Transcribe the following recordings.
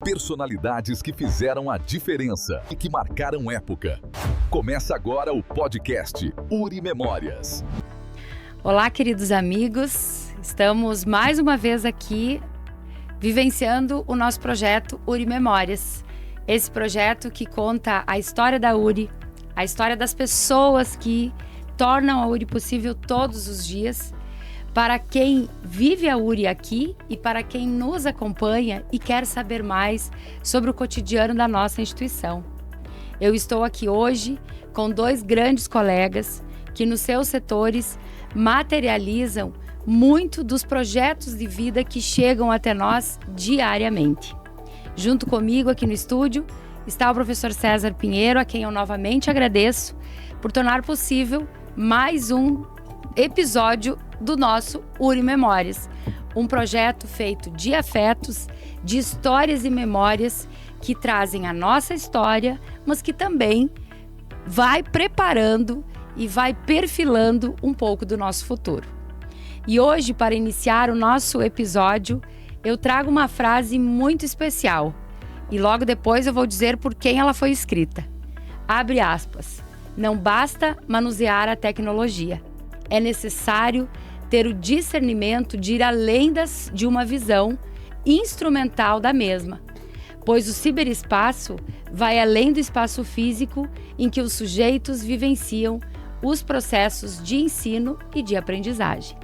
Personalidades que fizeram a diferença e que marcaram época. Começa agora o podcast URI Memórias. Olá, queridos amigos. Estamos mais uma vez aqui vivenciando o nosso projeto URI Memórias. Esse projeto que conta a história da URI, a história das pessoas que tornam a URI possível todos os dias, para quem vive a URI aqui e para quem nos acompanha e quer saber mais sobre o cotidiano da nossa instituição. Eu estou aqui hoje com dois grandes colegas que nos seus setores materializam muito dos projetos de vida que chegam até nós diariamente. Junto comigo aqui no estúdio está o professor César Pinheiro, a quem eu novamente agradeço por tornar possível mais um episódio do nosso URI Memórias, um projeto feito de afetos, de histórias e memórias que trazem a nossa história, mas que também vai preparando e vai perfilando um pouco do nosso futuro. E hoje, para iniciar o nosso episódio, eu trago uma frase muito especial e logo depois eu vou dizer por quem ela foi escrita. Abre aspas. Não basta manusear a tecnologia. É necessário ter o discernimento de ir além de uma visão instrumental da mesma, pois o ciberespaço vai além do espaço físico em que os sujeitos vivenciam os processos de ensino e de aprendizagem.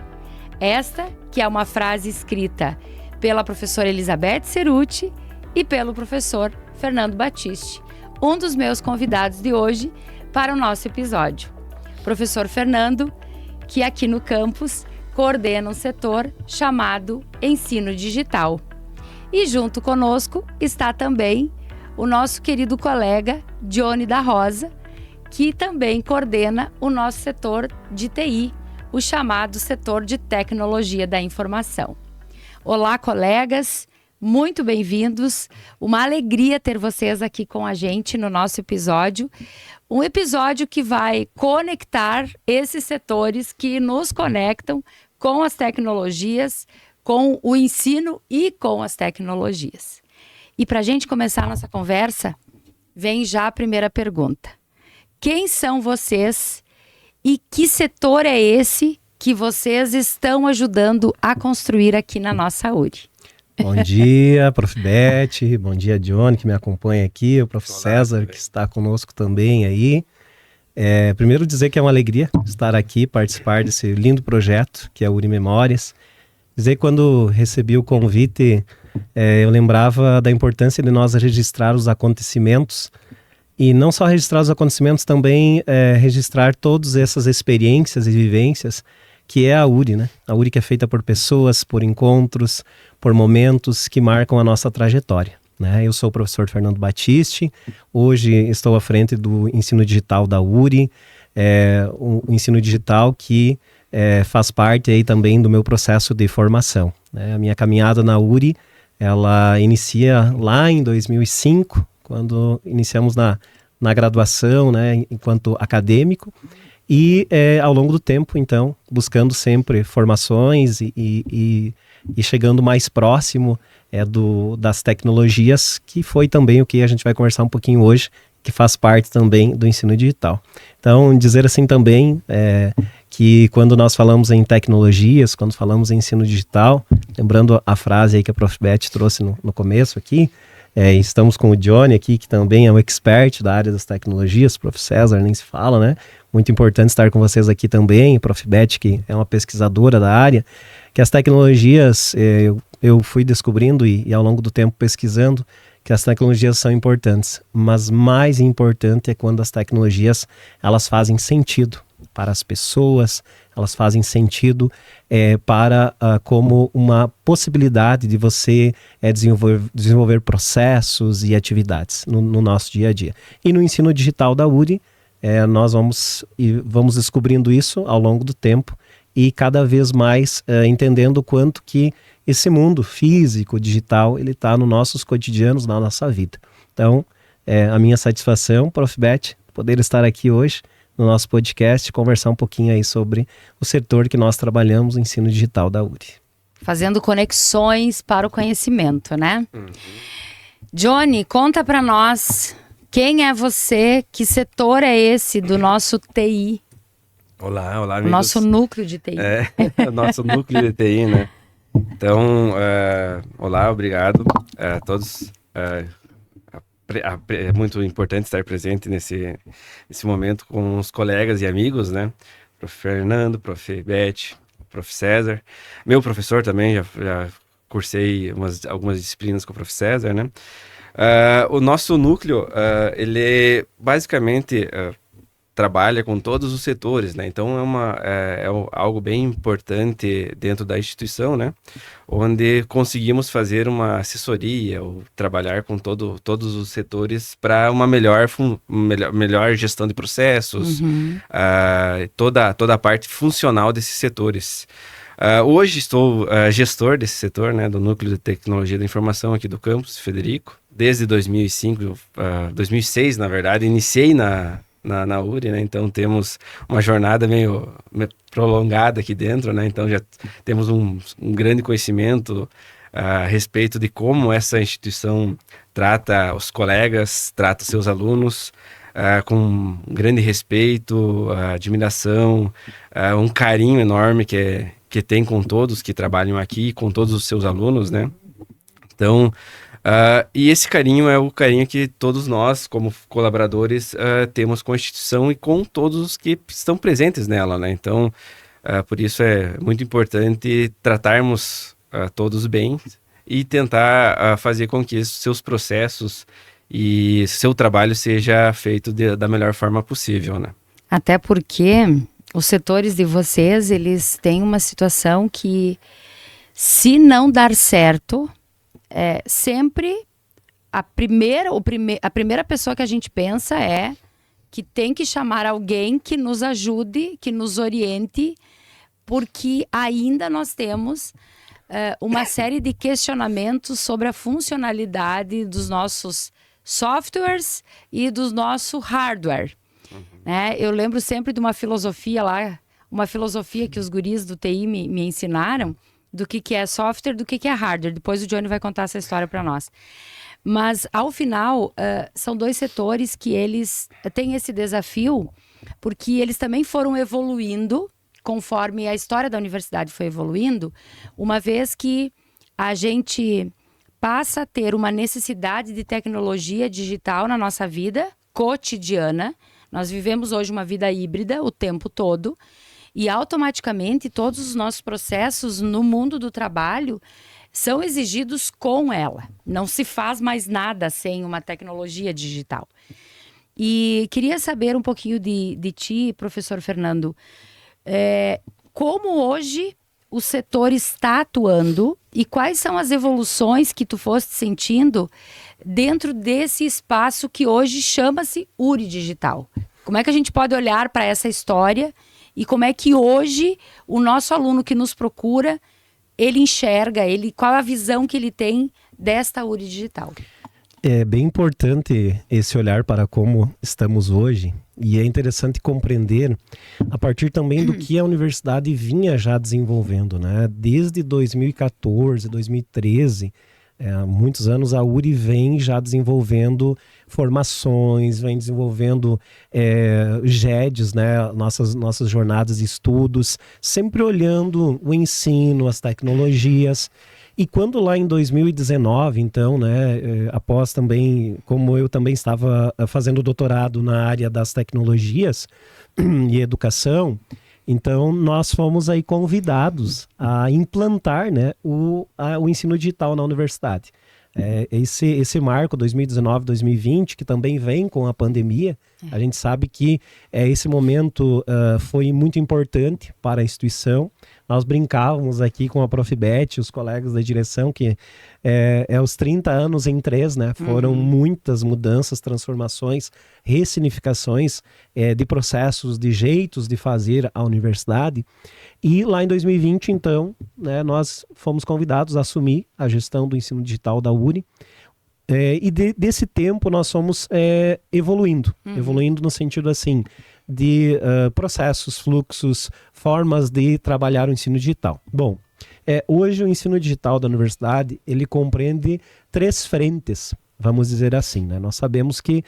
Esta que é uma frase escrita pela professora Elizabeth Cerutti e pelo professor Fernando Battisti, um dos meus convidados de hoje para o nosso episódio. Professor Fernando, que aqui no campus coordena um setor chamado Ensino Digital. E junto conosco está também o nosso querido colega Johnny da Rosa, que também coordena o nosso setor de TI, o chamado setor de Tecnologia da Informação. Olá, colegas, muito bem-vindos. Uma alegria ter vocês aqui com a gente no nosso episódio. Um episódio que vai conectar esses setores que nos conectam com as tecnologias, com o ensino e com as tecnologias. E para a gente começar a nossa conversa, vem já a primeira pergunta. Quem são vocês e que setor é esse que vocês estão ajudando a construir aqui na nossa URI? Bom dia, Prof. Beth, bom dia, Johnny, que me acompanha aqui, o Prof. César, que está conosco também aí. Primeiro dizer que é uma alegria estar aqui, participar desse lindo projeto, que é o URI Memórias. Dizer que quando recebi o convite, eu lembrava da importância de nós registrar os acontecimentos, e não só registrar os acontecimentos, também registrar todas essas experiências e vivências que é a URI, né? A URI que é feita por pessoas, por encontros, por momentos que marcam a nossa trajetória, né? Eu sou o professor Fernando Battisti, hoje estou à frente do ensino digital da URI, o ensino digital que faz parte aí também do meu processo de formação, né? A minha caminhada na URI, ela inicia lá em 2005, quando iniciamos na graduação, né, enquanto acadêmico, e ao longo do tempo, então, buscando sempre formações e chegando mais próximo das tecnologias, que foi também o que a gente vai conversar um pouquinho hoje, que faz parte também do ensino digital. Então, dizer assim também que quando nós falamos em tecnologias, quando falamos em ensino digital, lembrando a frase aí que a Prof. Beth trouxe no começo aqui, estamos com o Johnny aqui, que também é um expert da área das tecnologias, Prof. César, nem se fala, né? Muito importante estar com vocês aqui também, Prof. Beth, que é uma pesquisadora da área, que as tecnologias, eu fui descobrindo e ao longo do tempo pesquisando, que as tecnologias são importantes, mas mais importante é quando as tecnologias, elas fazem sentido para as pessoas, elas fazem sentido como uma possibilidade de você desenvolver processos e atividades no nosso dia a dia. E no ensino digital da URI, nós vamos descobrindo isso ao longo do tempo e cada vez mais entendendo o quanto que esse mundo físico, digital, ele está nos nossos cotidianos, na nossa vida. Então, a minha satisfação, Prof. Beth, poder estar aqui hoje no nosso podcast e conversar um pouquinho aí sobre o setor que nós trabalhamos, o ensino digital da URI. Fazendo conexões para o conhecimento, né? Johnny, conta para nós, quem é você, que setor é esse do nosso TI? Olá, O amigos. nosso núcleo de TI. O nosso núcleo de TI, né? Então, olá, obrigado a todos. É muito importante estar presente nesse momento com os colegas e amigos, né? Prof. Fernando, Prof. Beth, Prof. César. Meu professor também, já cursei algumas disciplinas com o Prof. César, né? O nosso núcleo, ele basicamente trabalha com todos os setores, né? Então é algo bem importante dentro da instituição, né? Onde conseguimos fazer uma assessoria ou trabalhar com todos os setores para uma melhor gestão de processos, toda a parte funcional desses setores. Hoje estou gestor desse setor, né, do Núcleo de Tecnologia da Informação aqui do campus Frederico. Desde 2006, na verdade, iniciei na URI, né? Então temos uma jornada meio prolongada aqui dentro, né? Então já temos um grande conhecimento a respeito de como essa instituição trata os colegas, trata os seus alunos, com um grande respeito, admiração, um carinho enorme que tem com todos que trabalham aqui, com todos os seus alunos, né? Então, e esse carinho é o carinho que todos nós, como colaboradores, temos com a instituição e com todos os que estão presentes nela, né? Então, por isso é muito importante tratarmos todos bem e tentar fazer com que seus processos e seu trabalho seja feito da melhor forma possível, né? Até porque os setores de vocês, eles têm uma situação que, se não dar certo, sempre a primeira pessoa que a gente pensa é que tem que chamar alguém que nos ajude, que nos oriente, porque ainda nós temos uma série de questionamentos sobre a funcionalidade dos nossos softwares e do nosso hardware. Né? Eu lembro sempre de uma filosofia lá, uma filosofia que os guris do TI me ensinaram, do que é software, do que é hardware. Depois o Johnny vai contar essa história para nós. Mas, ao final, são dois setores que eles têm esse desafio, porque eles também foram evoluindo, conforme a história da universidade foi evoluindo, uma vez que a gente passa a ter uma necessidade de tecnologia digital na nossa vida cotidiana. Nós vivemos hoje uma vida híbrida o tempo todo, e automaticamente todos os nossos processos no mundo do trabalho são exigidos com ela. Não se faz mais nada sem uma tecnologia digital. E queria saber um pouquinho de ti, professor Fernando, como hoje o setor está atuando e quais são as evoluções que tu foste sentindo dentro desse espaço que hoje chama-se URI Digital. Como é que a gente pode olhar para essa história e como é que hoje o nosso aluno que nos procura, ele enxerga, qual a visão que ele tem desta URI Digital? É bem importante esse olhar para como estamos hoje, e é interessante compreender a partir também do que a universidade vinha já desenvolvendo, né? Desde 2014, 2013, há muitos anos a URI vem já desenvolvendo formações, vem desenvolvendo GEDs, né? Nossas jornadas de estudos, sempre olhando o ensino, as tecnologias. E quando lá em 2019, então, né, após também, como eu também estava fazendo doutorado na área das tecnologias e educação, então nós fomos aí convidados a implantar, né, o ensino digital na universidade. Esse marco 2019-2020, que também vem com a pandemia, a gente sabe que esse momento foi muito importante para a instituição. Nós brincávamos aqui com a Prof. Beth, os colegas da direção, que os 30 anos em 3, né? Foram muitas mudanças, transformações, ressignificações de processos, de jeitos de fazer a universidade. E lá em 2020, então, né, nós fomos convidados a assumir a gestão do ensino digital da URI. Desse tempo nós fomos evoluindo no sentido assim de processos, fluxos, formas de trabalhar o ensino digital. Bom, hoje o ensino digital da universidade ele compreende 3 frentes, vamos dizer assim, né? Nós sabemos que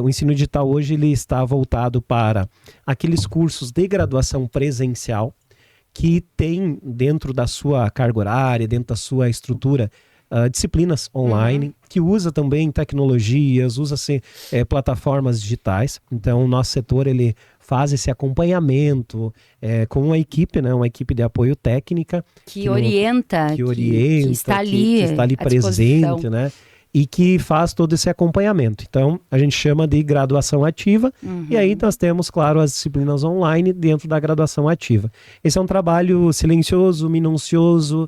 o ensino digital hoje ele está voltado para aqueles cursos de graduação presencial que tem dentro da sua carga horária, dentro da sua estrutura, disciplinas online, que usa também tecnologias, usa-se plataformas digitais. Então, o nosso setor ele faz esse acompanhamento com uma equipe, né, uma equipe de apoio técnica. Que orienta, que está ali, que está ali presente, né? E que faz todo esse acompanhamento. Então, a gente chama de graduação ativa, e aí nós temos, claro, as disciplinas online dentro da graduação ativa. Esse é um trabalho silencioso, minucioso,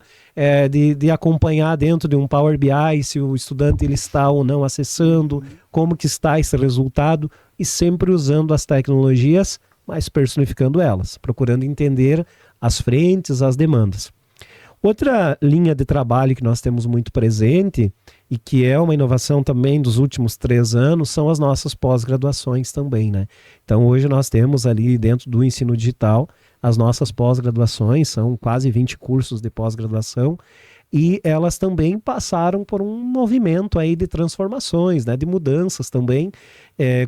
de acompanhar dentro de um Power BI se o estudante ele está ou não acessando, como que está esse resultado, e sempre usando as tecnologias, mas personificando elas, procurando entender as frentes, as demandas. Outra linha de trabalho que nós temos muito presente e que é uma inovação também dos últimos 3 anos são as nossas pós-graduações também, né? Então hoje nós temos ali dentro do ensino digital as nossas pós-graduações, são quase 20 cursos de pós-graduação e elas também passaram por um movimento aí de transformações, né? De mudanças também,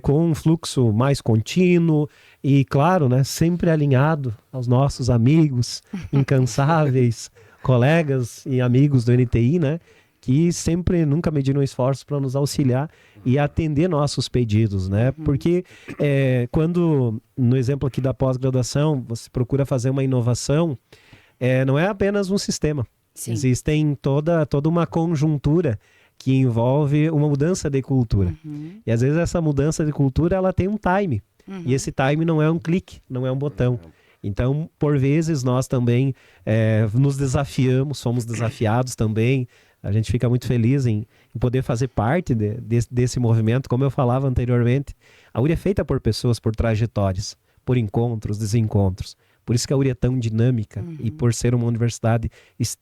com um fluxo mais contínuo e claro, né? Sempre alinhado aos nossos amigos incansáveis, colegas e amigos do NTI, né? Que sempre nunca mediram esforços para nos auxiliar e atender nossos pedidos, né? Porque quando, no exemplo aqui da pós-graduação, você procura fazer uma inovação, não é apenas um sistema. Sim. Existem toda uma conjuntura que envolve uma mudança de cultura. E às vezes essa mudança de cultura, ela tem um time. E esse time não é um clique, não é um botão. Então, por vezes, nós também nos desafiamos, somos desafiados também. A gente fica muito feliz em poder fazer parte desse movimento. Como eu falava anteriormente, a URI é feita por pessoas, por trajetórias, por encontros, desencontros. Por isso que a URI é tão dinâmica e por ser uma universidade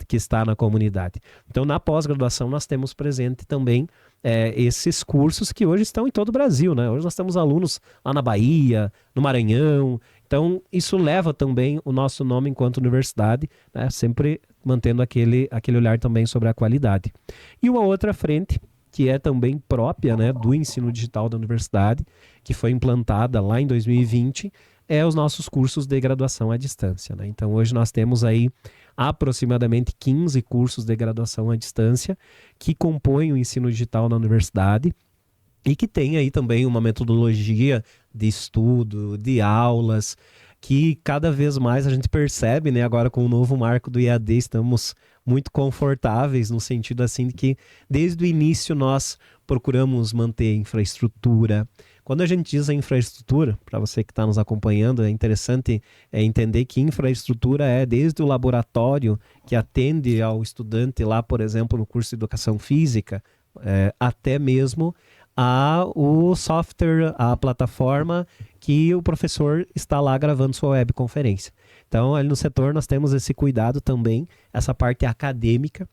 que está na comunidade. Então, na pós-graduação, nós temos presente também esses cursos que hoje estão em todo o Brasil, né? Hoje nós temos alunos lá na Bahia, no Maranhão. Então, isso leva também o nosso nome enquanto universidade, né? Sempre mantendo aquele olhar também sobre a qualidade. E uma outra frente, que é também própria, né, do ensino digital da universidade, que foi implantada lá em 2020, os nossos cursos de graduação à distância, né? Então, hoje nós temos aí aproximadamente 15 cursos de graduação à distância que compõem o ensino digital na universidade e que tem aí também uma metodologia de estudo, de aulas, que cada vez mais a gente percebe, né? Agora com o novo marco do EAD estamos muito confortáveis no sentido assim de que desde o início nós procuramos manter infraestrutura. Quando a gente diz a infraestrutura, para você que está nos acompanhando, é interessante entender que infraestrutura é desde o laboratório que atende ao estudante lá, por exemplo, no curso de Educação Física, até mesmo o software, a plataforma que o professor está lá gravando sua webconferência. Então, ali no setor nós temos esse cuidado também, essa parte acadêmica,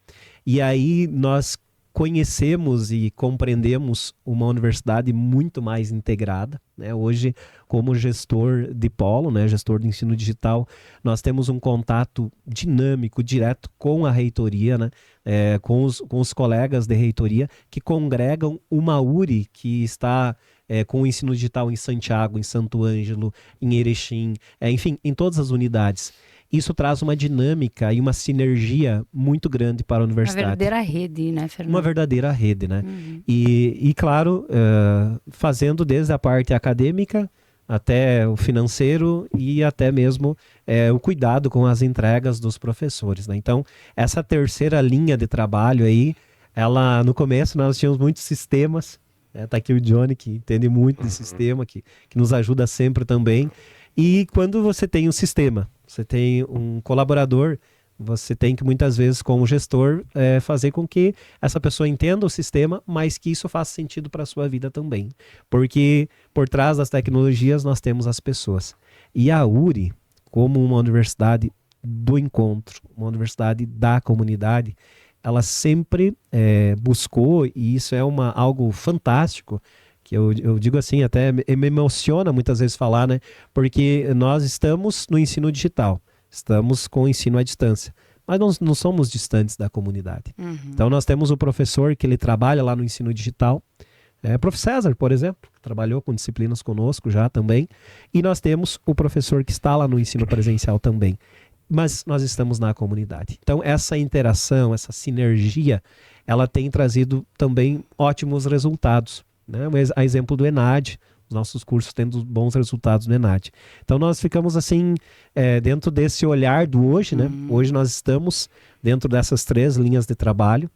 e aí nós conhecemos e compreendemos uma universidade muito mais integrada, né? Hoje, como gestor de polo, né, gestor do ensino digital, nós temos um contato dinâmico, direto com a reitoria, né? Com os colegas de reitoria que congregam uma URI que está com o ensino digital em Santiago, em Santo Ângelo, em Erechim, enfim, em todas as unidades. Isso traz uma dinâmica e uma sinergia muito grande para a universidade. Uma verdadeira rede, né, Fernando? Uma verdadeira rede, né? E claro, fazendo desde a parte acadêmica até o financeiro e até mesmo o cuidado com as entregas dos professores, né? Então, essa terceira linha de trabalho aí, ela, no começo nós tínhamos muitos sistemas, tá aqui o Johnny que entende muito de sistema, que nos ajuda sempre também. E quando você tem um sistema, você tem um colaborador, você tem que muitas vezes como gestor fazer com que essa pessoa entenda o sistema, mas que isso faça sentido para a sua vida também. Porque por trás das tecnologias nós temos as pessoas. E a URI, como uma universidade do encontro, uma universidade da comunidade, ela sempre buscou, e isso é algo fantástico, que eu digo assim, até me emociona muitas vezes falar, né? Porque nós estamos no ensino digital, estamos com o ensino à distância, mas nós não somos distantes da comunidade. Então nós temos o professor que ele trabalha lá no ensino digital, Prof. César, por exemplo, trabalhou com disciplinas conosco já também, e nós temos o professor que está lá no ensino presencial também, mas nós estamos na comunidade. Então essa interação, essa sinergia, ela tem trazido também ótimos resultados, né? A exemplo do ENAD, os nossos cursos tendo bons resultados no ENAD. Então nós ficamos assim, dentro desse olhar do hoje, né? Hoje nós estamos dentro dessas 3 linhas de trabalho,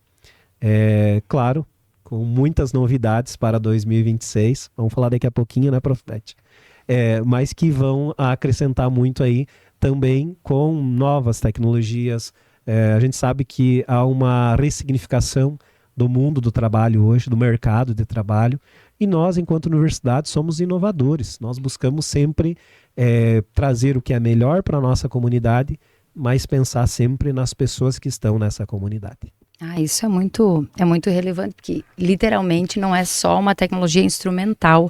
claro, com muitas novidades para 2026, vamos falar daqui a pouquinho, né, Prof. Beth? Mas que vão acrescentar muito aí também com novas tecnologias. A gente sabe que há uma ressignificação do mundo do trabalho hoje, do mercado de trabalho, e nós, enquanto universidade, somos inovadores. Nós buscamos sempre trazer o que é melhor para a nossa comunidade, mas pensar sempre nas pessoas que estão nessa comunidade. Isso é muito relevante, porque literalmente não é só uma tecnologia instrumental,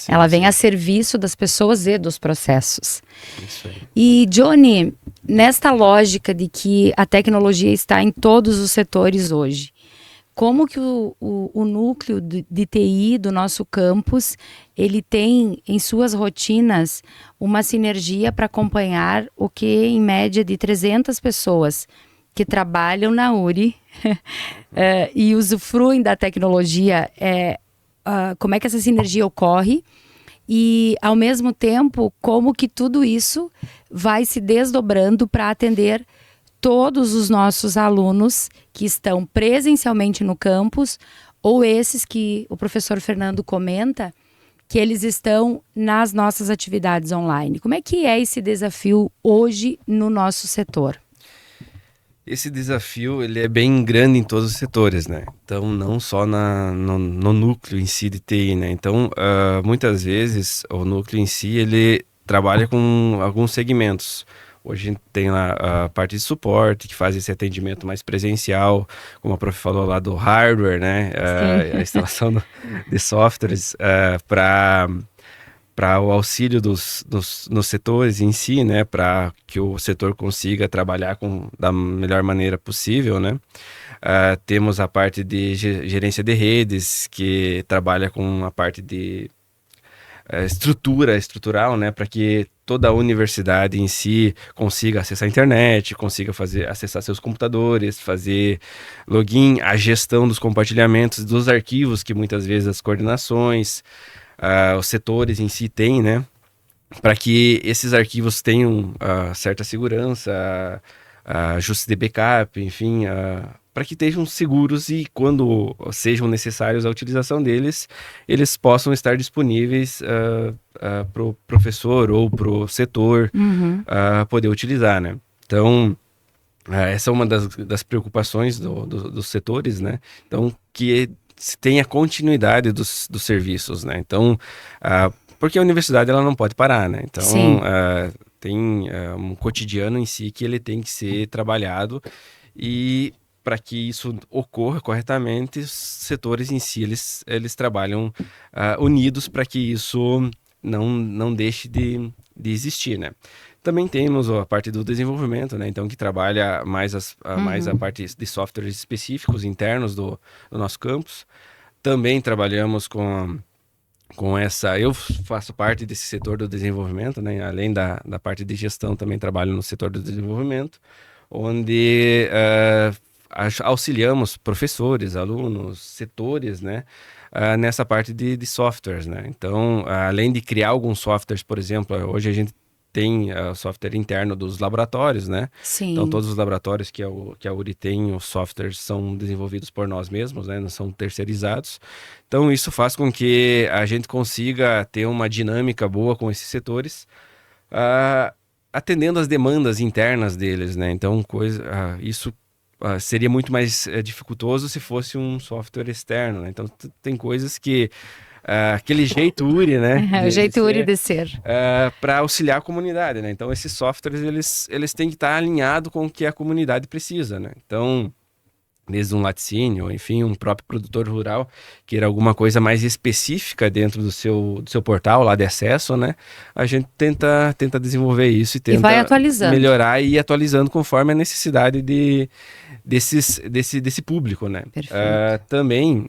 ela vem a serviço das pessoas e dos processos. Isso aí. E Johnny, nesta lógica de que a tecnologia está em todos os setores hoje, como que o núcleo de TI do nosso campus, ele tem em suas rotinas uma sinergia para acompanhar o que em média de 300 pessoas que trabalham na URI e usufruem da tecnologia, como é que essa sinergia ocorre e, ao mesmo tempo, como que tudo isso vai se desdobrando para atender todos os nossos alunos que estão presencialmente no campus ou esses que o professor Fernando comenta que eles estão nas nossas atividades online. Como é que é esse desafio hoje no nosso setor? Esse desafio ele é bem grande em todos os setores, né? Então, não só no núcleo em si de TI, né? Então, muitas vezes, o núcleo em si, ele trabalha com alguns segmentos. Hoje a gente tem lá a parte de suporte, que faz esse atendimento mais presencial, como a prof falou lá do hardware, né? A instalação de softwares para o auxílio nos setores em si, né? Para que o setor consiga trabalhar da melhor maneira possível, né? Temos a parte de gerência de redes, que trabalha com a parte de estrutural, né, para que toda a universidade em si consiga acessar a internet, consiga acessar seus computadores, fazer login, a gestão dos compartilhamentos dos arquivos, que muitas vezes as coordenações, os setores em si têm, né, para que esses arquivos tenham certa segurança, ajuste de backup, enfim, para que estejam seguros e quando sejam necessários a utilização deles, eles possam estar disponíveis para o professor ou para o setor poder utilizar, né? Então, essa é uma das preocupações dos setores, né? Então, que se tenha continuidade dos serviços, né? Então, porque a universidade ela não pode parar, né? Então, tem um cotidiano em si que ele tem que ser trabalhado e para que isso ocorra corretamente, os setores em si, eles trabalham unidos para que isso não deixe de existir, né? Também temos a parte do desenvolvimento, né? Então, que trabalha mais a parte de softwares específicos internos do nosso campus. Também trabalhamos com essa... Eu faço parte desse setor do desenvolvimento, né? Além da parte de gestão, também trabalho no setor do desenvolvimento, onde auxiliamos professores, alunos, setores, né? Nessa parte de softwares, né? Então, além de criar alguns softwares, por exemplo, hoje a gente tem software interno dos laboratórios, né? Sim. Então, todos os laboratórios que a URI tem, os softwares são desenvolvidos por nós mesmos, né? Não são terceirizados. Então, isso faz com que a gente consiga ter uma dinâmica boa com esses setores, atendendo as demandas internas deles, né? Então, isso seria muito mais dificultoso se fosse um software externo, né? Então, tem coisas que... aquele jeito URI, né? O jeito URI de ser. Para auxiliar a comunidade, né? Então, esses softwares, eles têm que estar alinhados com o que a comunidade precisa, né? Então, desde um laticínio, enfim, um próprio produtor rural, queira alguma coisa mais específica dentro do seu portal lá de acesso, né? A gente tenta desenvolver isso e tenta vai atualizando. melhorar e ir atualizando conforme a necessidade desse público, né? Também,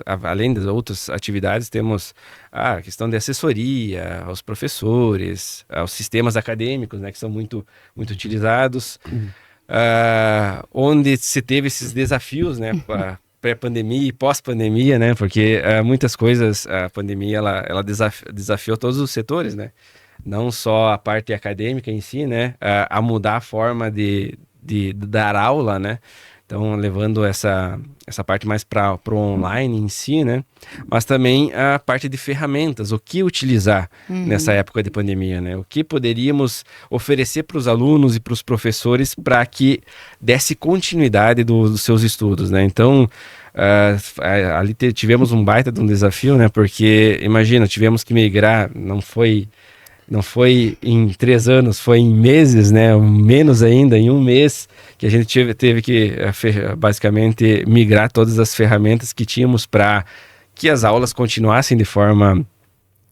além das outras atividades, temos a questão de assessoria aos professores, aos sistemas acadêmicos, né, que são muito, muito utilizados. Onde se teve esses desafios, né, pré-pandemia e pós-pandemia, né, porque muitas coisas, a pandemia ela desafiou todos os setores, né, não só a parte acadêmica em si, né, a mudar a forma de dar aula, né, então levando essa parte mais para o online em si, né, mas também a parte de ferramentas, o que utilizar nessa época de pandemia, né, o que poderíamos oferecer para os alunos e para os professores para que desse continuidade dos seus estudos, né, então ali tivemos um baita de um desafio, né, porque imagina, tivemos que migrar, não foi em 3 anos, foi em meses, né? Menos ainda, em um mês, que a gente teve que basicamente migrar todas as ferramentas que tínhamos para que as aulas continuassem de forma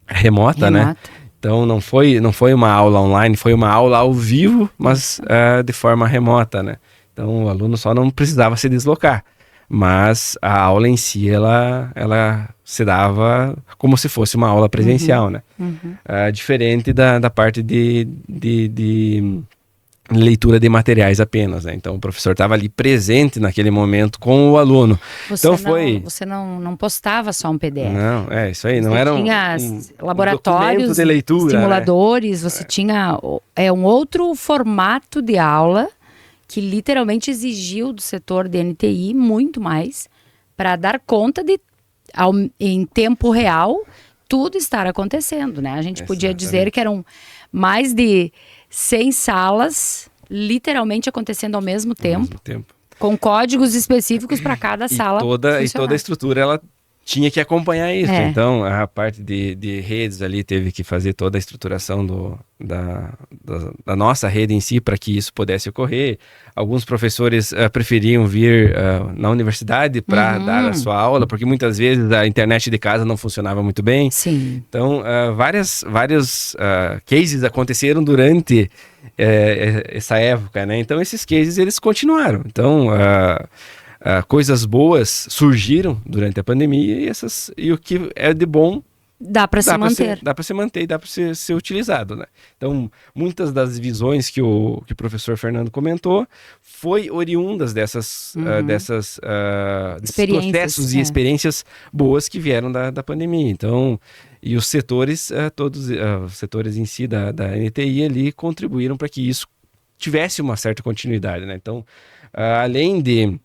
remota, né? Então não foi uma aula online, foi uma aula ao vivo, mas de forma remota, né? Então o aluno só não precisava se deslocar. Mas a aula em si, ela se dava como se fosse uma aula presencial, né? Diferente da parte de leitura de materiais apenas, né? Então o professor estava ali presente naquele momento com o aluno. Você não postava só um PDF. Não, isso aí. Não você era tinha laboratórios, de leitura, simuladores, né? Você tinha um outro formato de aula que literalmente exigiu do setor de NTI muito mais para dar conta de, em tempo real, tudo estar acontecendo, né? A gente podia dizer que eram mais de 100 salas literalmente acontecendo ao mesmo tempo. Com códigos específicos para cada sala. E toda a estrutura, ela tinha que acompanhar isso. Então, a parte de redes ali teve que fazer toda a estruturação da nossa rede em si para que isso pudesse ocorrer. Alguns professores preferiam vir na universidade para dar a sua aula, porque muitas vezes a internet de casa não funcionava muito bem. Sim. Então, vários cases aconteceram durante essa época, né? Então, esses cases, eles continuaram. Então, coisas boas surgiram durante a pandemia e o que é de bom dá para se manter. Dá para se manter e dá para ser utilizado, né? Então, muitas das visões que o professor Fernando comentou foi oriundas desses processos e experiências boas que vieram da pandemia. Então, e os setores, todos os setores em si da NTI ali contribuíram para que isso tivesse uma certa continuidade, né? Então, além de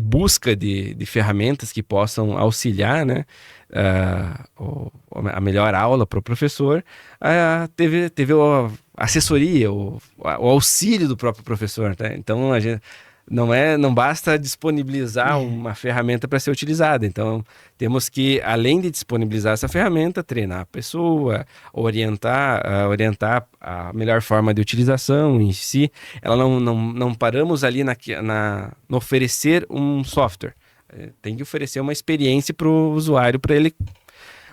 busca de ferramentas que possam auxiliar, né, a melhor aula para o professor, teve a assessoria, o auxílio do próprio professor, tá? Então a gente não basta disponibilizar uma ferramenta para ser utilizada. Então temos que, além de disponibilizar essa ferramenta, treinar a pessoa, orientar a melhor forma de utilização em si. Ela não paramos ali no oferecer um software. Tem que oferecer uma experiência para o usuário, para ele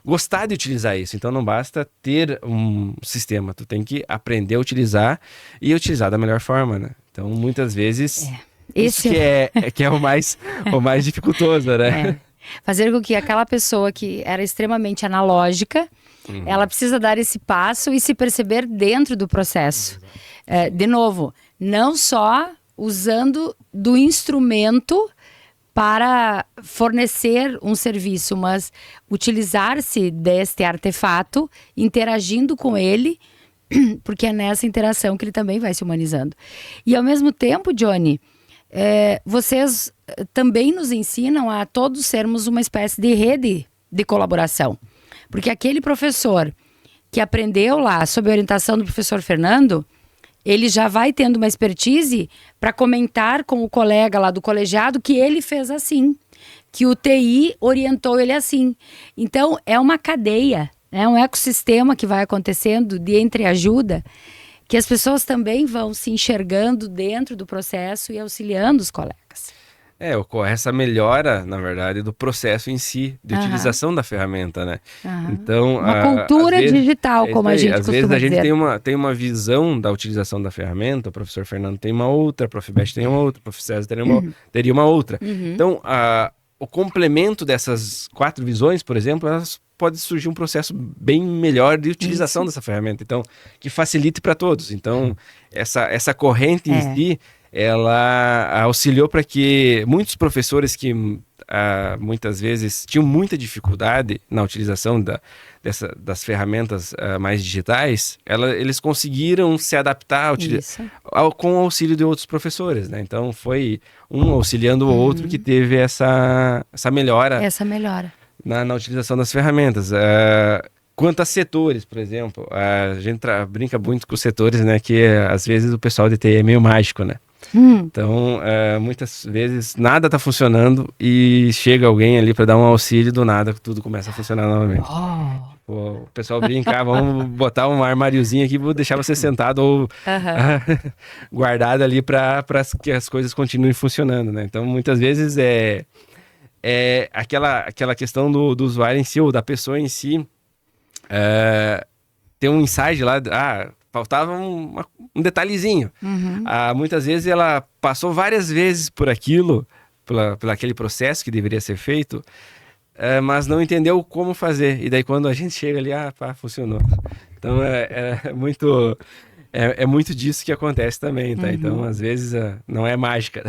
gostar de utilizar isso. Então não basta ter um sistema, tu tem que aprender a utilizar e utilizar da melhor forma, né? Então muitas vezes isso que é o mais dificultoso, né? Fazer com que aquela pessoa que era extremamente analógica, ela precisa dar esse passo e se perceber dentro do processo. De novo, não só usando do instrumento para fornecer um serviço, mas utilizar-se deste artefato, interagindo com ele, porque é nessa interação que ele também vai se humanizando. E ao mesmo tempo, Johnny, vocês também nos ensinam a todos sermos uma espécie de rede de colaboração. Porque aquele professor que aprendeu lá sob a orientação do professor Fernando, ele já vai tendo uma expertise para comentar com o colega lá do colegiado que ele fez assim, que o TI orientou ele assim. Então, é uma cadeia, né? Um ecossistema que vai acontecendo de entreajuda, que as pessoas também vão se enxergando dentro do processo e auxiliando os colegas. Ocorre essa melhora, na verdade, do processo em si, de utilização da ferramenta, né? Então, uma cultura digital, como a gente costuma dizer. Às vezes a gente tem uma visão da utilização da ferramenta, o professor Fernando tem uma outra, a Prof. Beth tem uma outra, o Prof. César teria uma outra. Então, o complemento dessas 4 visões, por exemplo, elas pode surgir um processo bem melhor de utilização dessa ferramenta, então, que facilite para todos. Então, essa corrente em si, ela auxiliou para que muitos professores que muitas vezes tinham muita dificuldade na utilização das ferramentas mais digitais, eles conseguiram se adaptar com o auxílio de outros professores, né? Então foi um auxiliando o outro que teve essa melhora. Na utilização das ferramentas. Quanto a setores, por exemplo, a gente brinca muito com os setores, né? Que às vezes o pessoal de TI é meio mágico, né? Então, muitas vezes nada está funcionando e chega alguém ali para dar um auxílio, do nada tudo começa a funcionar novamente. O pessoal brinca, vamos botar um armáriozinho aqui, vou deixar você sentado ou guardado ali para que as coisas continuem funcionando, né? Então, muitas vezes aquela questão do usuário em si, ou da pessoa em si, tem um insight lá, faltava um detalhezinho. Muitas vezes ela passou várias vezes por aquilo, por aquele processo que deveria ser feito, mas não entendeu como fazer. E daí quando a gente chega ali, funcionou. Então é muito disso que acontece também, tá? Então às vezes não é mágica.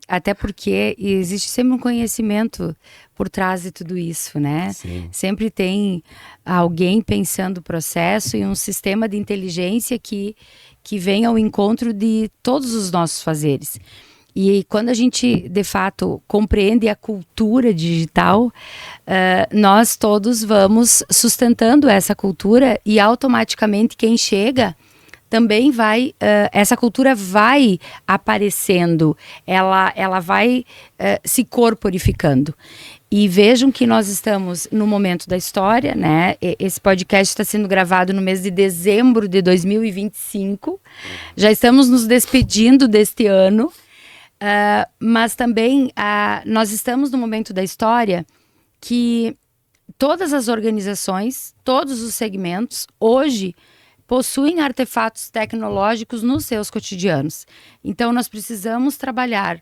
Até porque existe sempre um conhecimento por trás de tudo isso, né? Sim. Sempre tem alguém pensando o processo e um sistema de inteligência que vem ao encontro de todos os nossos fazeres. E quando a gente, de fato, compreende a cultura digital, nós todos vamos sustentando essa cultura e automaticamente quem chega também vai, essa cultura vai aparecendo, ela vai se corporificando. E vejam que nós estamos no momento da história, né? Esse podcast está sendo gravado no mês de dezembro de 2025. Já estamos nos despedindo deste ano, mas também nós estamos no momento da história que todas as organizações, todos os segmentos, hoje, possuem artefatos tecnológicos nos seus cotidianos. Então, nós precisamos trabalhar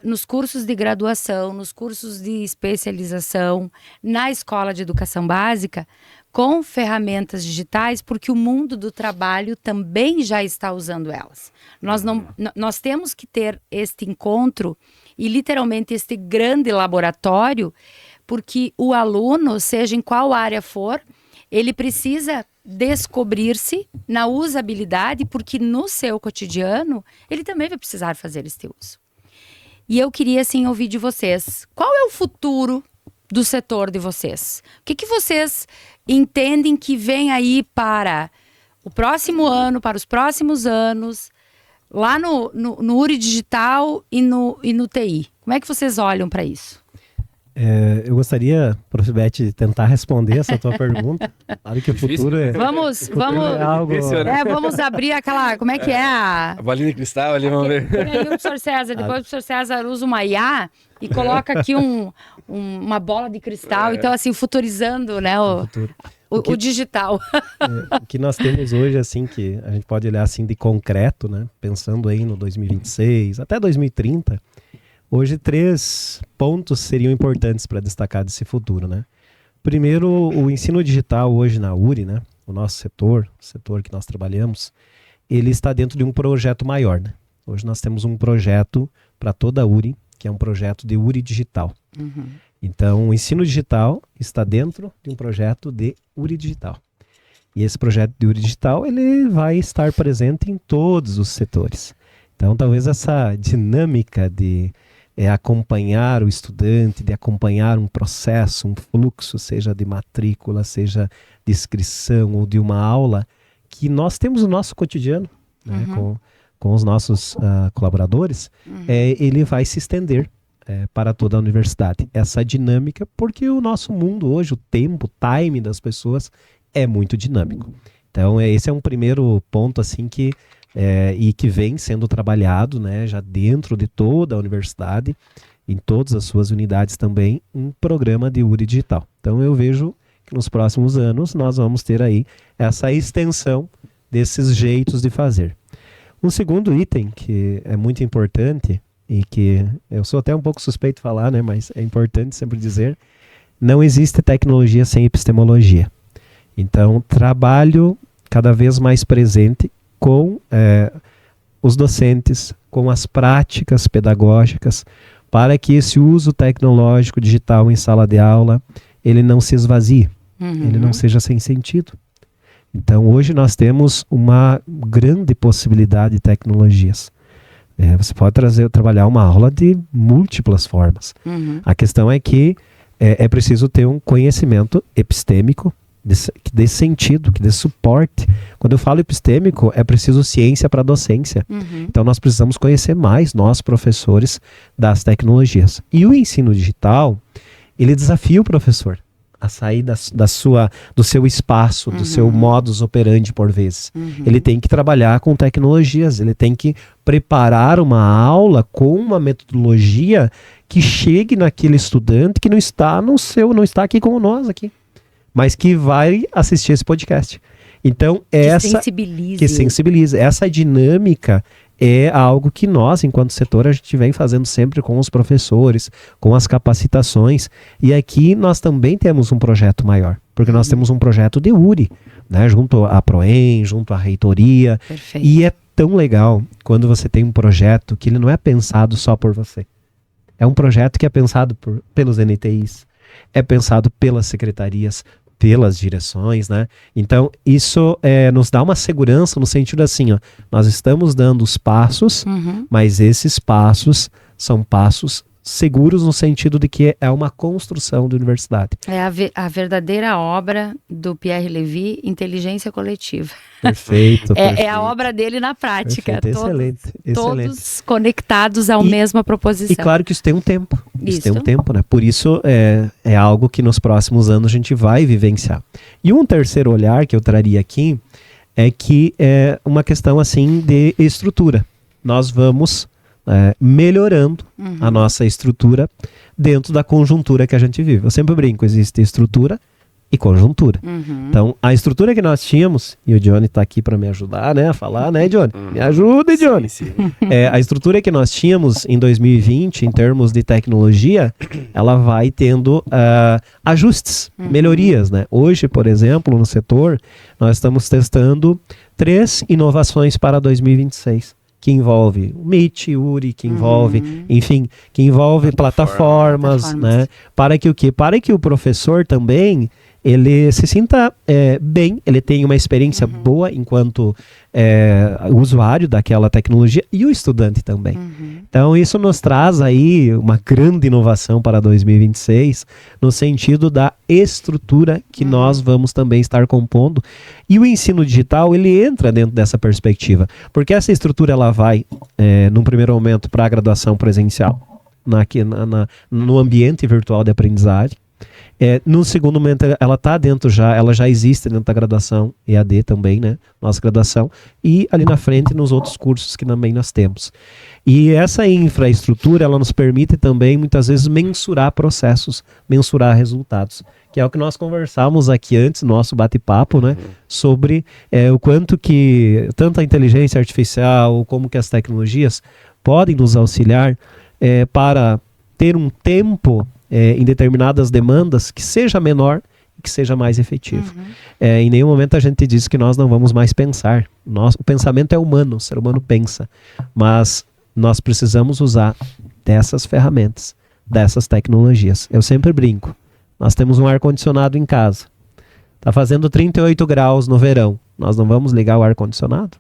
nos cursos de graduação, nos cursos de especialização, na escola de educação básica, com ferramentas digitais, porque o mundo do trabalho também já está usando elas. Nós temos que ter este encontro e, literalmente, este grande laboratório, porque o aluno, seja em qual área for, ele precisa descobrir-se na usabilidade, porque no seu cotidiano ele também vai precisar fazer este uso. E eu queria, assim, ouvir de vocês, qual é o futuro do setor de vocês? O que vocês entendem que vem aí para o próximo ano, para os próximos anos, lá no URI Digital e no TI? Como é que vocês olham para isso? Eu gostaria, Prof. Beth, de tentar responder essa tua pergunta. Claro que o futuro é... Vamos abrir aquela... Como é que é a bolinha de cristal ali, vamos ver. Tem aí o professor César, depois o professor César usa uma IA e coloca aqui uma bola de cristal. Então, assim, futurizando, né, o digital. O que nós temos hoje, assim, que a gente pode olhar assim de concreto, né? Pensando aí no 2026, até 2030... Hoje, 3 pontos seriam importantes para destacar desse futuro, né? Primeiro, o ensino digital hoje na URI, né? O nosso setor, o setor que nós trabalhamos, ele está dentro de um projeto maior, né? Hoje nós temos um projeto para toda a URI, que é um projeto de URI Digital. Então, o ensino digital está dentro de um projeto de URI Digital. E esse projeto de URI Digital, ele vai estar presente em todos os setores. Então, talvez essa dinâmica de acompanhar o estudante, de acompanhar um processo, um fluxo, seja de matrícula, seja de inscrição ou de uma aula, que nós temos no nosso cotidiano, né, com os nossos colaboradores, ele vai se estender para toda a universidade. Essa dinâmica, porque o nosso mundo hoje, o tempo, o time das pessoas é muito dinâmico. Então, esse é um primeiro ponto assim que e que vem sendo trabalhado, né, já dentro de toda a universidade, em todas as suas unidades também, um programa de URI digital. Então eu vejo que nos próximos anos nós vamos ter aí essa extensão desses jeitos de fazer. Um segundo item que é muito importante e que eu sou até um pouco suspeito de falar, né, mas é importante sempre dizer, não existe tecnologia sem epistemologia. Então, trabalho cada vez mais presente com os docentes, com as práticas pedagógicas, para que esse uso tecnológico digital em sala de aula, ele não se esvazie, ele não seja sem sentido. Então, hoje nós temos uma grande possibilidade de tecnologias. Você pode trabalhar uma aula de múltiplas formas. A questão é que é preciso ter um conhecimento epistêmico, que dê sentido, que dê suporte. Quando eu falo epistêmico, é preciso ciência para docência. Então nós precisamos conhecer mais, nós professores, das tecnologias. E o ensino digital, ele desafia o professor a sair do seu espaço, do seu modus operandi por vezes. Ele tem que trabalhar com tecnologias, ele tem que preparar uma aula com uma metodologia que chegue naquele estudante que não está aqui como nós aqui, mas que vai assistir esse podcast. Então, que sensibilize. Essa dinâmica é algo que nós, enquanto setor, a gente vem fazendo sempre com os professores, com as capacitações. E aqui nós também temos um projeto maior, porque nós temos um projeto de URI, né, junto à Proem, junto à reitoria. Perfeito. E é tão legal quando você tem um projeto que ele não é pensado só por você. É um projeto que é pensado pelos NTIs, é pensado pelas secretarias, pelas direções, né? Então, isso nos dá uma segurança no sentido assim, ó, nós estamos dando os passos, mas esses passos são passos seguros no sentido de que é uma construção da universidade. É a verdadeira obra do Pierre Levy, inteligência coletiva. Perfeito. É a obra dele na prática. Excelente. Todos conectados à mesma proposição. E claro que isso tem um tempo. Isso tem um tempo, né? Por isso é algo que nos próximos anos a gente vai vivenciar. E um terceiro olhar que eu traria aqui é que é uma questão assim de estrutura. Nós vamos melhorando a nossa estrutura dentro da conjuntura que a gente vive. Eu sempre brinco, existe estrutura e conjuntura. Então, a estrutura que nós tínhamos, e o Johnny está aqui para me ajudar, né, a falar, né, Johnny? Me ajuda, Johnny! Sim. A estrutura que nós tínhamos em 2020, em termos de tecnologia, ela vai tendo ajustes, melhorias, né? Hoje, por exemplo, no setor, nós estamos testando 3 inovações para 2026. Que envolve o Meet, URI, que envolve, enfim, que envolve plataformas, né? Para que o quê? Para que o professor também, ele se sinta bem, ele tenha uma experiência boa enquanto usuário daquela tecnologia e o estudante também. Então isso nos traz aí uma grande inovação para 2026 no sentido da estrutura que nós vamos também estar compondo. E o ensino digital, ele entra dentro dessa perspectiva, porque essa estrutura ela vai, num primeiro momento, para a graduação presencial, no ambiente virtual de aprendizagem. No segundo momento, ela já existe dentro da graduação EAD também, né? Nossa graduação. E ali na frente, nos outros cursos que também nós temos. E essa infraestrutura, ela nos permite também, muitas vezes, mensurar processos, mensurar resultados. Que é o que nós conversamos aqui antes, no nosso bate-papo, né? Sobre o quanto que tanto a inteligência artificial, como que as tecnologias podem nos auxiliar para ter um tempo em determinadas demandas que seja menor e que seja mais efetivo. Em nenhum momento a gente diz que nós não vamos mais pensar. O pensamento é humano, o ser humano pensa. Mas nós precisamos usar dessas ferramentas, dessas tecnologias. Eu sempre brinco. Nós temos um ar-condicionado em casa. Está fazendo 38 graus no verão. Nós não vamos ligar o ar-condicionado?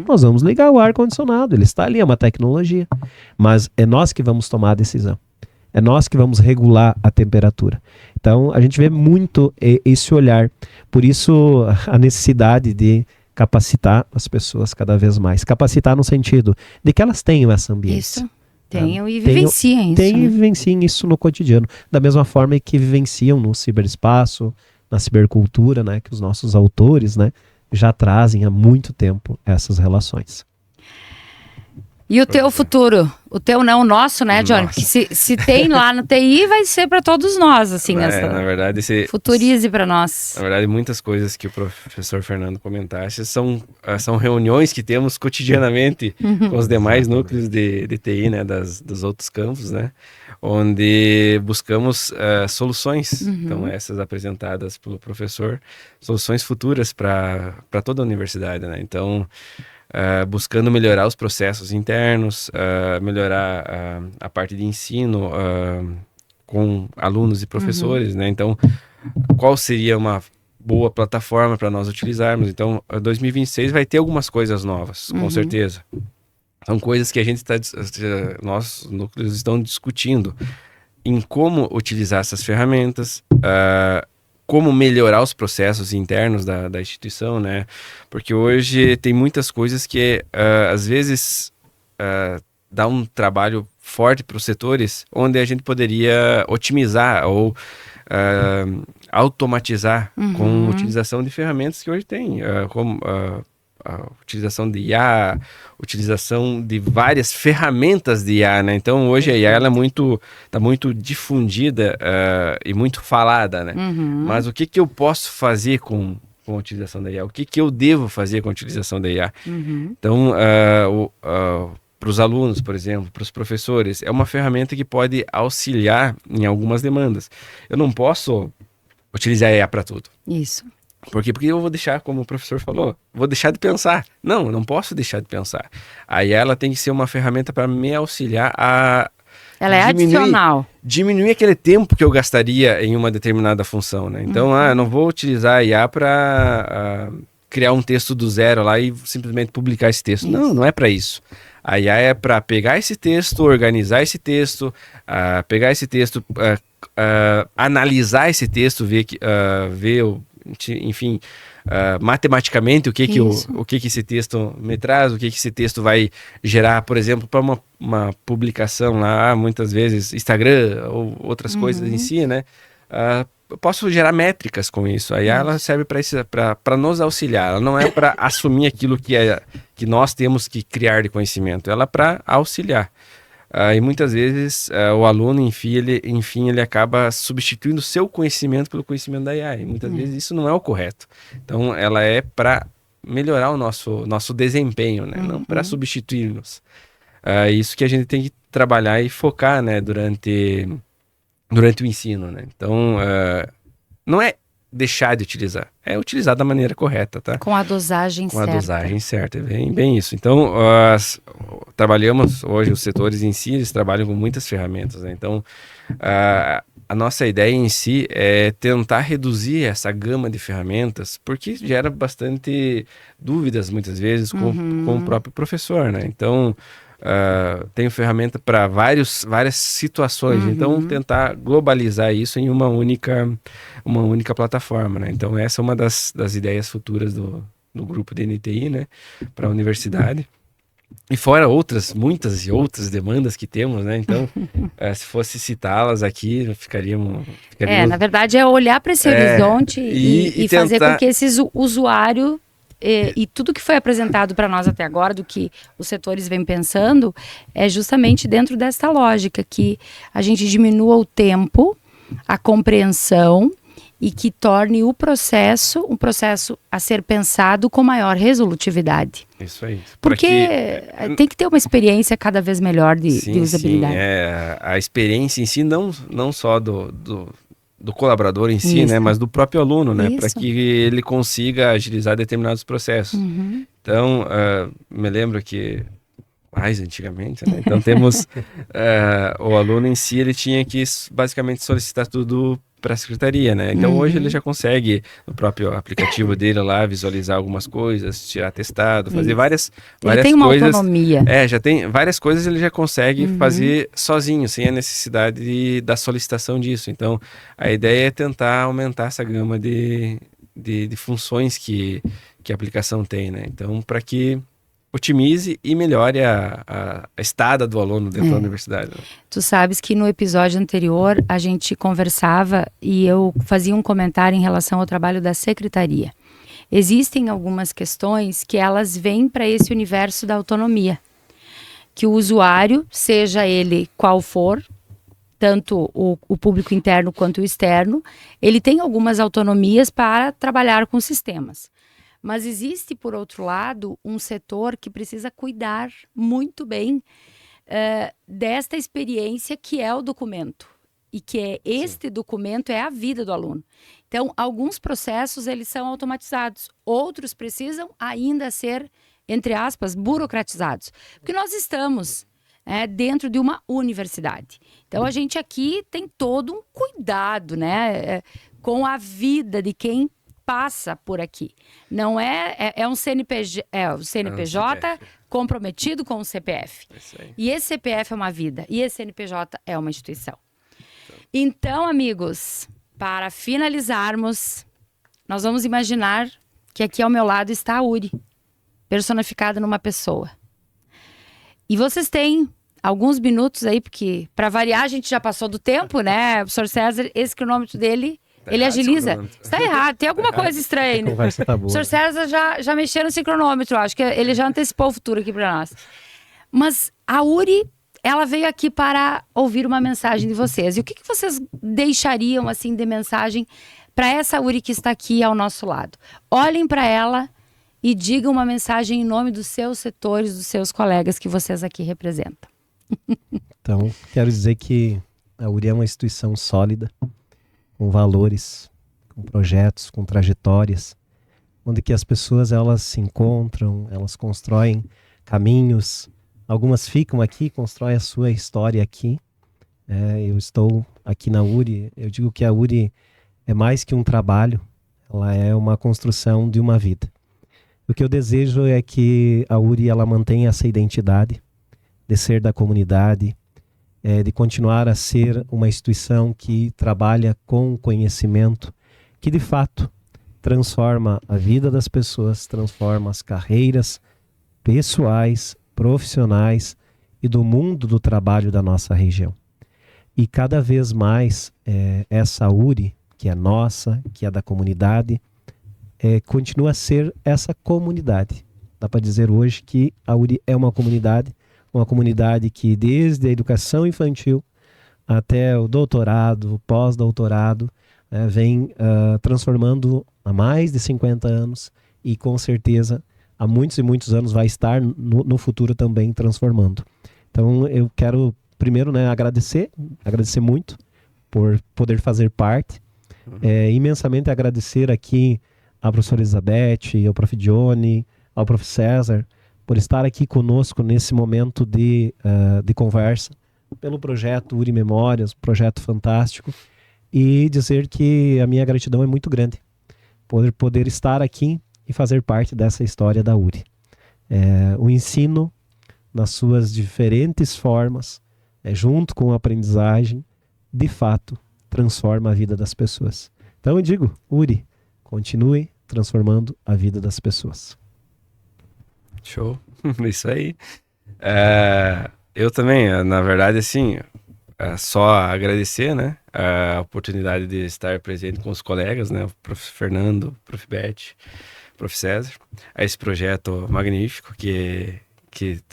Nós vamos ligar o ar-condicionado. Ele está ali, é uma tecnologia. Mas é nós que vamos tomar a decisão. É nós que vamos regular a temperatura. Então, a gente vê muito esse olhar. Por isso, a necessidade de capacitar as pessoas cada vez mais. Capacitar no sentido de que elas tenham essa ambiência. Isso. Tenham e vivenciem isso. Tenham e vivenciem isso no cotidiano. Da mesma forma que vivenciam no ciberespaço, na cibercultura, né? Que os nossos autores, né, já trazem há muito tempo essas relações. E o teu futuro? O teu não, o nosso, né, Johnny? Nossa. Porque se tem lá no TI, vai ser para todos nós, assim, Na verdade, futurize para nós. Na verdade, muitas coisas que o professor Fernando comentasse são reuniões que temos cotidianamente com os demais núcleos de TI, né, dos outros campos, né, onde buscamos soluções, então essas apresentadas pelo professor, soluções futuras para toda a universidade, né, então buscando melhorar os processos internos, melhorar a parte de ensino com alunos e professores, né? Então, qual seria uma boa plataforma para nós utilizarmos? Então, 2026 vai ter algumas coisas novas, com certeza. São coisas que a gente nossos núcleos estão discutindo em como utilizar essas ferramentas, como melhorar os processos internos da instituição, né? Porque hoje tem muitas coisas que, às vezes, dá um trabalho forte para os setores, onde a gente poderia otimizar ou automatizar com a utilização de ferramentas que hoje tem, como a utilização de IA, utilização de várias ferramentas de IA, né? Então, hoje a IA está muito difundida e muito falada, né? Mas o que eu posso fazer com a utilização da IA? O que eu devo fazer com a utilização da IA? Então, para os alunos, por exemplo, para os professores, é uma ferramenta que pode auxiliar em algumas demandas. Eu não posso utilizar a IA para tudo. Isso. Por quê? Porque eu vou deixar, como o professor falou, vou deixar de pensar. Não, eu não posso deixar de pensar. A IA, ela tem que ser uma ferramenta para me auxiliar a ela é adicional. Diminuir aquele tempo que eu gastaria em uma determinada função, né? Então, eu não vou utilizar a IA para criar um texto do zero lá e simplesmente publicar esse texto. Isso. Não é para isso. A IA é para pegar esse texto, organizar esse texto, pegar esse texto, analisar esse texto, ver enfim, matematicamente o que esse texto me traz, o que esse texto vai gerar, por exemplo, para uma publicação lá, muitas vezes Instagram ou outras coisas em si, né? Eu posso gerar métricas com isso. Aí ela serve para nos auxiliar. Ela não é para assumir aquilo que nós temos que criar de conhecimento. Ela é para auxiliar. E muitas vezes o aluno, enfim, ele acaba substituindo o seu conhecimento pelo conhecimento da IA. E muitas vezes isso não é o correto. Então, ela é para melhorar o nosso desempenho, né? Não para substituir-nos. Isso que a gente tem que trabalhar e focar, né? Durante o ensino, né? Então, não é deixar de utilizar, é utilizar da maneira correta, tá? Com a dosagem certa. Com a dosagem certa, é bem isso. Então, trabalhamos hoje, os setores em si, eles trabalham com muitas ferramentas, né? Então, a nossa ideia em si é tentar reduzir essa gama de ferramentas, porque gera bastante dúvidas, muitas vezes, com o próprio professor, né? Então, tenho ferramenta para várias situações, então tentar globalizar isso em uma única plataforma, né? Então essa é uma das ideias futuras do grupo de NTI, né, para a universidade. E fora muitas e outras demandas que temos, né? Então, se fosse citá-las aqui, ficaríamos... Na verdade é olhar para esse horizonte e fazer com que esses usuários e tudo que foi apresentado para nós até agora, do que os setores vêm pensando, é justamente dentro desta lógica, que a gente diminua o tempo, a compreensão e que torne o processo um processo a ser pensado com maior resolutividade. Isso aí. Porque tem que ter uma experiência cada vez melhor de usabilidade. Sim, a experiência em si, não só do colaborador em si, né, mas do próprio aluno, né, para que ele consiga agilizar determinados processos. Então, me lembro que mais antigamente, né, então temos o aluno em si, ele tinha que basicamente solicitar tudo para a secretaria, né? Então hoje ele já consegue no próprio aplicativo dele lá visualizar algumas coisas, tirar atestado, fazer várias ele tem uma coisas. Autonomia. Já tem várias coisas, ele já consegue fazer sozinho, sem a necessidade da solicitação disso. Então a ideia é tentar aumentar essa gama de funções que a aplicação tem, né? Então para que otimize e melhore a estada do aluno dentro da universidade. Né? Tu sabes que no episódio anterior a gente conversava e eu fazia um comentário em relação ao trabalho da secretaria. Existem algumas questões que elas vêm para esse universo da autonomia. que o usuário, seja ele qual for, tanto o público interno quanto o externo, ele tem algumas autonomias para trabalhar com sistemas. Mas existe, por outro lado, um setor que precisa cuidar muito bem desta experiência que é o documento. E que este documento é a vida do aluno. Então, alguns processos, eles são automatizados. Outros precisam ainda ser, entre aspas, burocratizados. Porque nós estamos dentro de uma universidade. Então, a gente aqui tem todo um cuidado, né, com a vida de quem passa por aqui. Não é um CNPJ, o CNPJ comprometido com o CPF. E esse CPF é uma vida, e esse CNPJ é uma instituição. Então, amigos, para finalizarmos, nós vamos imaginar que aqui ao meu lado está a Uri, personificada numa pessoa. E vocês têm alguns minutos aí, porque para variar a gente já passou do tempo, né? O professor César, esse cronômetro dele, ele agiliza. Está errado, tem alguma coisa estranha aí. Né? Tá boa. O professor César já mexeu nesse cronômetro, acho que ele já antecipou o futuro aqui para nós. Mas a Uri, ela veio aqui para ouvir uma mensagem de vocês. E o que vocês deixariam assim de mensagem para essa Uri que está aqui ao nosso lado? Olhem para ela e digam uma mensagem em nome dos seus setores, dos seus colegas que vocês aqui representam. Então, quero dizer que a Uri é uma instituição sólida, com valores, com projetos, com trajetórias, onde que as pessoas elas se encontram, elas constroem caminhos. Algumas ficam aqui, constroem a sua história aqui. Eu estou aqui na Uri, eu digo que a Uri é mais que um trabalho, ela é uma construção de uma vida. O que eu desejo é que a Uri ela mantenha essa identidade de ser da comunidade, de continuar a ser uma instituição que trabalha com conhecimento, que de fato transforma a vida das pessoas, transforma as carreiras pessoais, profissionais e do mundo do trabalho da nossa região. E cada vez mais essa Uri, que é nossa, que é da comunidade, continua a ser essa comunidade. Dá para dizer hoje que a Uri é uma comunidade que desde a educação infantil até o doutorado, o pós-doutorado, vem transformando há mais de 50 anos e com certeza há muitos e muitos anos vai estar no futuro também transformando. Então eu quero primeiro agradecer muito por poder fazer parte, imensamente agradecer aqui à professora Elizabeth, ao prof. Johnny, ao prof. César, por estar aqui conosco nesse momento de conversa, pelo projeto Uri Memórias, projeto fantástico, e dizer que a minha gratidão é muito grande por poder estar aqui e fazer parte dessa história da Uri. O ensino, nas suas diferentes formas, junto com a aprendizagem, de fato, transforma a vida das pessoas. Então eu digo, Uri, continue transformando a vida das pessoas. Show, isso aí. Eu também, na verdade, assim, só agradecer, né, a oportunidade de estar presente com os colegas, né, o prof. Fernando, prof. Beth, prof. César, a esse projeto magnífico que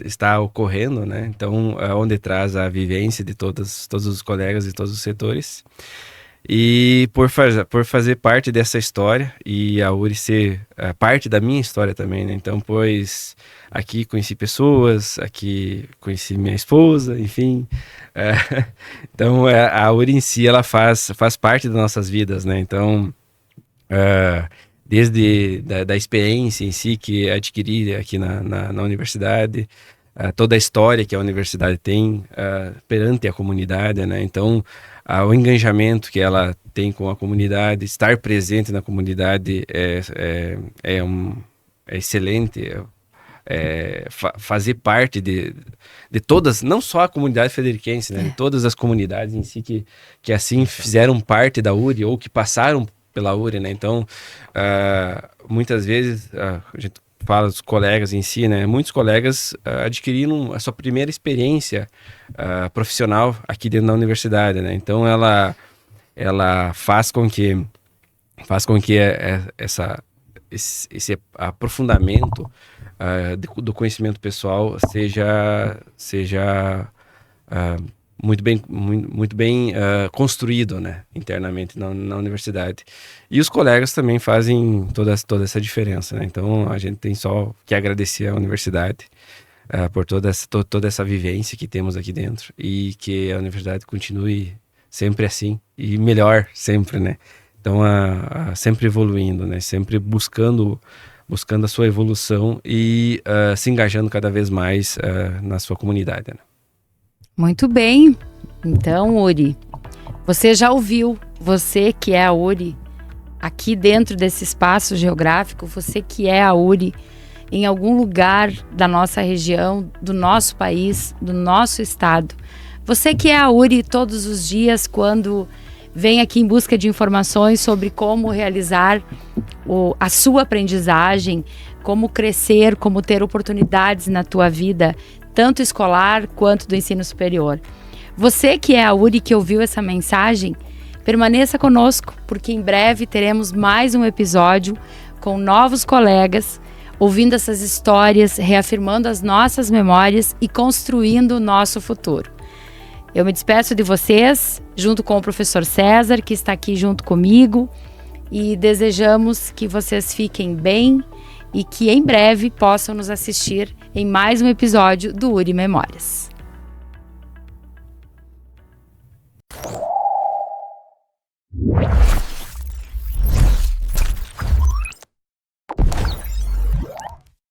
está ocorrendo, né, então, onde traz a vivência de todos os colegas de todos os setores. E por fazer parte dessa história e a Uri ser parte da minha história também, né? Então, pois aqui conheci pessoas, aqui conheci minha esposa, enfim. Então, a Uri em si, ela faz parte das nossas vidas, né? Então, desde da experiência em si que adquiri aqui na universidade, toda a história que a universidade tem perante a comunidade, né? Então, o engajamento que ela tem com a comunidade, estar presente na comunidade é excelente, fazer parte de todas, não só a comunidade frederiquense, né? De todas as comunidades em si que assim fizeram parte da Uri ou que passaram pela Uri, né? Então, muitas vezes, a gente fala dos colegas em si, né? Muitos colegas adquiriram a sua primeira experiência profissional aqui dentro da universidade, né? Então ela faz com que esse aprofundamento do conhecimento pessoal seja muito bem construído, né, internamente na universidade. E os colegas também fazem toda essa diferença, né? Então a gente tem só que agradecer à universidade por toda essa vivência que temos aqui dentro, e que a universidade continue sempre assim e melhor sempre, né? Então sempre evoluindo, né? Sempre buscando a sua evolução e se engajando cada vez mais na sua comunidade, né? Muito bem. Então, Uri, você já ouviu, você que é a Uri, aqui dentro desse espaço geográfico, você que é a Uri em algum lugar da nossa região, do nosso país, do nosso estado. Você que é a Uri todos os dias quando vem aqui em busca de informações sobre como realizar a sua aprendizagem, como crescer, como ter oportunidades na tua vida, tanto escolar quanto do ensino superior. Você que é a Uri que ouviu essa mensagem, permaneça conosco, porque em breve teremos mais um episódio com novos colegas, ouvindo essas histórias, reafirmando as nossas memórias e construindo o nosso futuro. Eu me despeço de vocês, junto com o professor César, que está aqui junto comigo, e desejamos que vocês fiquem bem e que em breve possam nos assistir em mais um episódio do Uri Memórias.